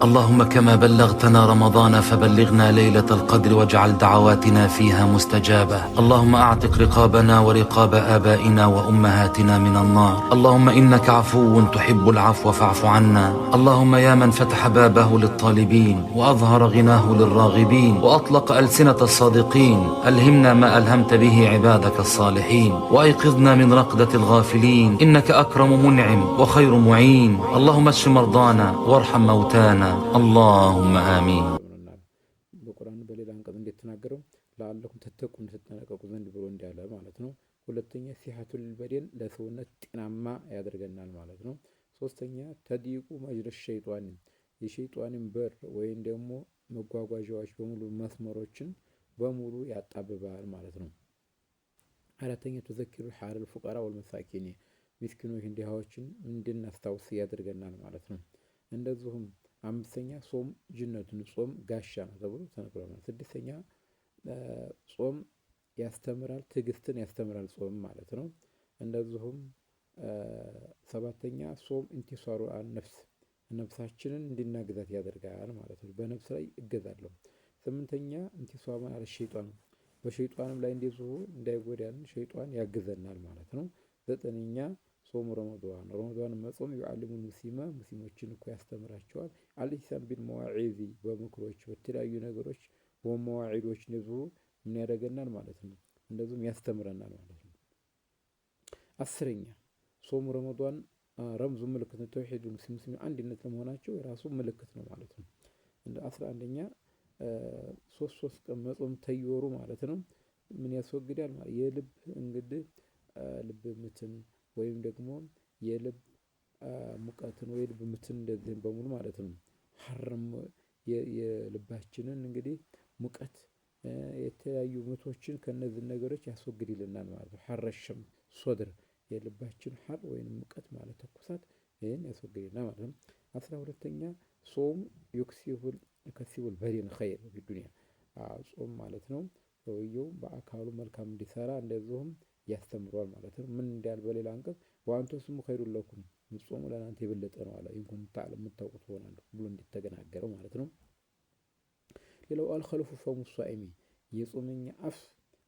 اللهم كما بلغتنا رمضان فبلغنا ليلة القدر واجعل دعواتنا فيها مستجابة. اللهم أعتق رقابنا ورقاب آبائنا وأمهاتنا من النار. اللهم إنك عفو تحب العفو فاعف عنا. اللهم يا من فتح بابه للطالبين وأظهر غناه للراغبين وأطلق ألسنة الصادقين، ألهمنا ما ألهمت به عبادك الصالحين وأيقظنا من رقدة الغافلين، إنك أكرم منعم وخير معين. اللهم اشف مرضانا وارحم موتانا. اللهم آمين. በቁርአን በሌላ አንቀጽ እንደተናገረው ለአለኩም ተተቁን ተጠነቀቁ ዘንድ ብሎ እንዳለ ማለት ነው። ሁለተኛ ሲሐቱል በደን ለሰውነት ጤናማ ያደርገናል ማለት ነው። ሶስተኛ ተዲቁ መጅረሽ ሸይጣን የሸይጣንን በር ወይም ደግሞ መጓጓዣዎች በሙሉ መስመሮችን በሙሉ ያጣብባል ማለት ነው። አራተኛ ተዘኪሩ ሐረል ፉቀራ ወልመሳኪን ምስኪኖች ድሃዎችን እንድናስታውስ ያደርገናል ማለት ነው። እንደዚሁም አምስተኛ ጾም ጅነቱን ጾም ጋሻ ነው ተብሎ ተነግሯል። ስድስተኛ ጾም ያስተምራል፣ ትዕግስትን ያስተምራል ጾም ማለት ነው። እንደዚሁም ሰባተኛ ጾም ኢንቲሳሩ ነፍስ ነፍሳችንን እንድናግዛት ያደርጋል ማለት ነው። በነፍስ ላይ እገዛለሁ። ስምንተኛ ኢንቲሳሩ አለ ሸይጣን በሸይጣንም ላይ እንደዚሁ እንዳይጎዳን ሸይጣን ያግዘናል ማለት ነው። ዘጠነኛ ጾም ረመዳን መጾም ይዓልሙ ሙስሊሞችን እኮ ያስተምራቸዋል። አልኢህሳን ቢል መዋዒዚ በምክሮች በተለያዩ ነገሮች በመዋዒዶች እንደዚሁ ምን ያደርገናል ማለት ነው፣ እንደዚሁም ያስተምረናል ማለት ነው። አስረኛ ጾም ረመዳን ረምዙ ምልክት ነው። ተውሂድ ሙስሊም አንድነት ለመሆናቸው የራሱ ምልክት ነው ማለት ነው። እንደ 11ኛ ሶስት ቀን መጾም ተይወሩ ማለት ነው። ምን ያስወግዳል ማለት የልብ እንግዲህ ልብ ምትን ወይም ደግሞ የልብ ሙቀትን ወይ ልብ ምትን እንደዚህ በሙሉ ማለት ነው። ሐረም የልባችንን እንግዲህ ሙቀት የተለያዩ ምቶችን ከነዚህ ነገሮች ያስወግድልናል ማለት ነው። ሐረሸም ሶድር የልባችን ሐር ወይም ሙቀት ማለት ተኩሳት ይሄን ያስወግድልናል ማለት ነው። 12ኛ ጾም ከሲቡል በዲን ኸይር በዱንያ ጾም ማለት ነው ሰውየው በአካሉ መልካም እንዲሰራ እንደዚሁም ያስተምሯል ማለት ነው። ምን እንዳል በሌላ አንቀጽ ወአንቱ ስሙ ኸይሩን ለኩም ምጾሙ ለናንተ የበለጠ ነው አለ ኢንኩን ተዓለም የምታውቁት ሆናለሁ ብሎ እንዲተገናገረው ማለት ነው። ሌላው አልኸልፉ ፈሙ ሷኢሚ የጾመኛ አፍ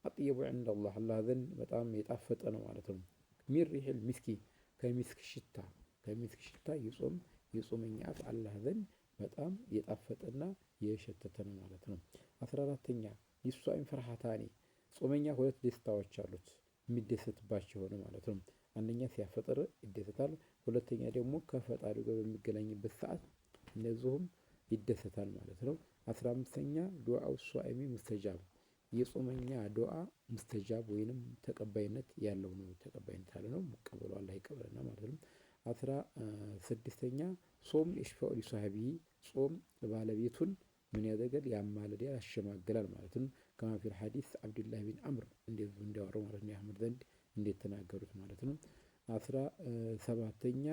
አጥየቡ ዐንደላህ አላህ ዘንድ በጣም የጣፈጠ ነው ማለት ነው። ሚር ሪሒል ሚስኪ ከሚስክ ሽታ የጾመኛ አፍ አላህ ዘንድ በጣም የጣፈጠና የሸተተ ነው ማለት ነው። 14ኛ ሊሷኢም ፈርሃታኒ ጾመኛ ሁለት ደስታዎች አሉት የሚደሰትባቸው ሆነ ማለት ነው። አንደኛ ሲያፈጥር ይደሰታል፣ ሁለተኛ ደግሞ ከፈጣሪው ጋር በሚገናኝበት ሰዓት እንደዚሁም ይደሰታል ማለት ነው። 15ኛ ዱዓው ሷኢሚ ሙስተጃብ የጾመኛ ዱዓ ሙስተጃብ ወይንም ተቀባይነት ያለው ነው። ተቀባይነት ያለው ነው መቀበሉ አላህ ይቀበልና ማለት ነው። 16ኛ ጾም የሽፋኡ ሊሷሂቢ ጾም ባለቤቱን ምን ያደርጋል ያማልዳል፣ ያሸማግላል ማለት ነው። ከማ ፊል ሐዲስ አብዱላህ ቢን አምር እንደዚህ እንዳወራው ማለት ነው አህመድ ዘንድ እንዴት ተናገሩት ማለት ነው። 17ኛ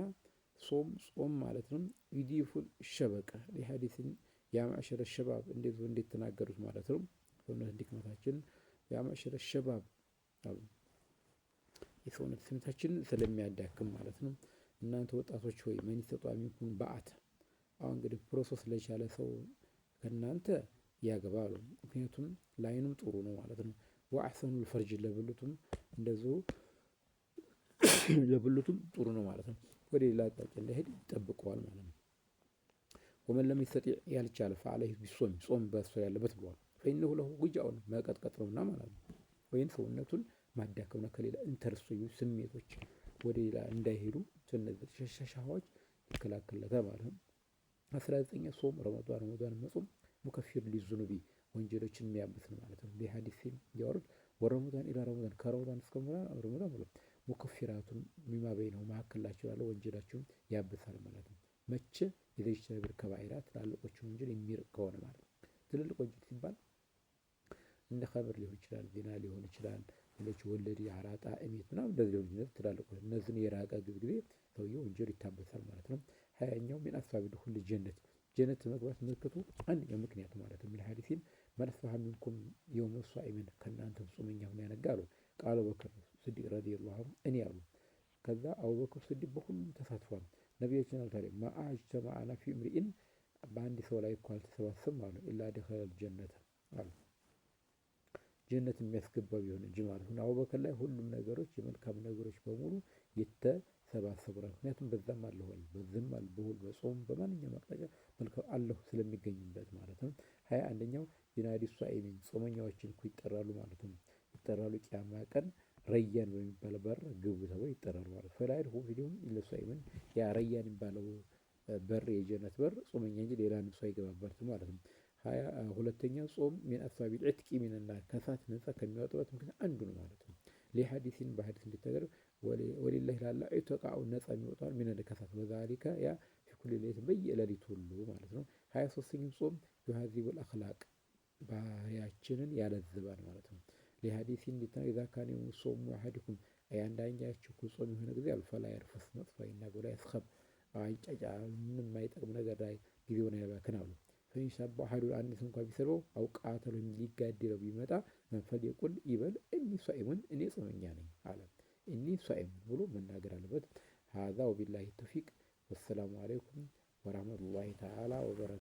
ጾም ማለት ነው ይዲፉል ሸበቀ ለሐዲስን ያማሸረ ሸባብ እንደዚህ እንዴት ተናገሩት ማለት ነው። ሰውነት ድክመታችን ያማሸረ ሸባብ የሰውነት ስሜታችን ስለሚያዳክም ማለት ነው። እናንተ ወጣቶች ሆይ መን ይስተጣዕ ሚንኩም በአተ አሁን እንግዲህ ፕሮሰስ ለቻለ ሰው ከናንተ ያገባሉ። ምክንያቱም ላይንም ጥሩ ነው ማለት ነው። ወአሕሰኑል ፈርጅ ለብልቱም እንደዚሁ ለብልቱም ጥሩ ነው ማለት ነው። ወደ ሌላ አቅጣጫ እንዳይሄድ ይጠብቀዋል ማለት ነው። ወመን ለም ይስተጢዕ ያልቻለ ፈዐለይሂ ቢሶም ጾም በእሱ ያለበት ብሏል። ፈኢነሁ ለሁ ውጃኡን መቀጥቀጥ ነውና ማለት ነው። ወይም ሰውነቱን ማዳከምና ከሌላ ኢንተርሶዩ ስሜቶች ወደ ሌላ እንዳይሄዱ እነዚህ ሸሻሻዎች ይከላከልለታል ማለት ነው። 19ኛ ጾም ረመዳን መጾም ሙከፊር ሊዙኑቢ ወንጀሎችን የሚያብስ ነው ማለት ነው። ለሐዲስ ያወሩት ወረመዳን ኢላ ረመዳን ከረመዳን እስከ ረመዳን ብሎ ሙከፊራቱን ሚማ በይነው መካከላቸው ያለው ወንጀላቸውን ያብሳል ማለት ነው። መቼ የዘይተብር ከባይራት ትላልቆች ወንጀል የሚርቅ ከሆነ ማለት ነው። ትልልቅ ወንጀል ሲባል እንደ ኸምር ሊሆን ይችላል፣ ዜና ሊሆን ይችላል፣ ሌሎች ወለድ አራጣ እሜት ምናምን እንደዚህ ሊሆን ይችላል። ትላልቆች እነዚህን የራቀ ጊዜ ሰውየው ወንጀል ይታበሳል ማለት ነው። 20ኛው ሚን አስባብ ድኹል ጀነት መግባት ምልክቱ አንደኛው ምክንያት ማለት ነው። ለሐዲሲን መልፈሃ ሚንኩም የውመ ሷኢሚን ከእናንተ ጾመኛ ሆኖ ያነጋሉ ቃለ በክር ስዲቅ ረዲየላሁ ዐንሁ እኔ ያሉ ከዛ አቡበክር ስዲቅ በሁሉም ተሳትፏል። ነቢያችን አልታለ ማአጅ ተማዓና ፊ ምሪኢን በአንድ ሰው ላይ እኮ አልተሰባሰብም አሉ ኢላ ደኸለል ጀነተ አሉ ጀነት የሚያስገባው ቢሆን እንጂ ማለት ነው። አቡበከር ላይ ሁሉም ነገሮች የመልካም ነገሮች በሙሉ የተሰባሰቡ ናቸው። ምክንያቱም በዛም አለሁ በዚህም አለ በሁሉ በጾም በማንኛውም አቅጣጫ መልካም አለሁ ስለሚገኝበት ማለት ነው። 21ኛው ዩናዲ ሷኢሚን ጾመኛዎችን እኮ ይጠራሉ ማለት ነው። ይጠራሉ ቂያማ ቀን ረያን በሚባል በር ግቡ ተብለው ይጠራሉ ማለት ነው። ፈላይድ ሁ ፊሊሁም ኢለሷኢምን ያ ረያን የሚባለው በር የጀነት በር ጾመኛ እንጂ ሌላ ሰው አይገባበትም ማለት ነው። 22ኛ ጾም ሚን አስባቢል ዒትቂ ሚነናር ከእሳት ነፃ ከሚያወጣበት ምክንያት አንዱ ነው ማለት ነው። ሊሐዲሲን በሐዲስ እንዲተገር ወሊላሂ ላላ ዒትቃኡ ነፃ የሚወጣው ሚነል ከእሳት ወዛሊከ ያ ፊ ኩሊ ሌሊት በየሌሊቱ ሁሉ ማለት ነው። 23ኛው ጾም ዩሃዚቡል አኽላቅ ባህሪያችንን ያለዝባል ማለት ነው። ሊሐዲሲን እንዲተገር ኢዛ ካነ ሶሙ አሐዲኩም አንዳኛችሁ ጾም የሆነ ጊዜ አልፈላ የርፈስ መጥፎ አይናገር ወላ የስኸብ አይጫጫ ምንም የማይጠቅም ነገር ላይ ጊዜውን ያባክን አሉ። ፈኢንሻባ አሐዱን አንድ ሰው እንኳን ቢሰድበው አው ቃተለው ሊጋደለው ቢመጣ ፈሊየቁል ይበል እኒ ሷኢሙን እኔ ጾመኛ ነኝ አለ። እኒ ሷኢሙን ብሎ መናገር አለበት። ሀዛ ወቢላሂ ተውፊቅ ወሰላሙ አለይኩም ወራህመቱላሂ ተዓላ ወበረካቱ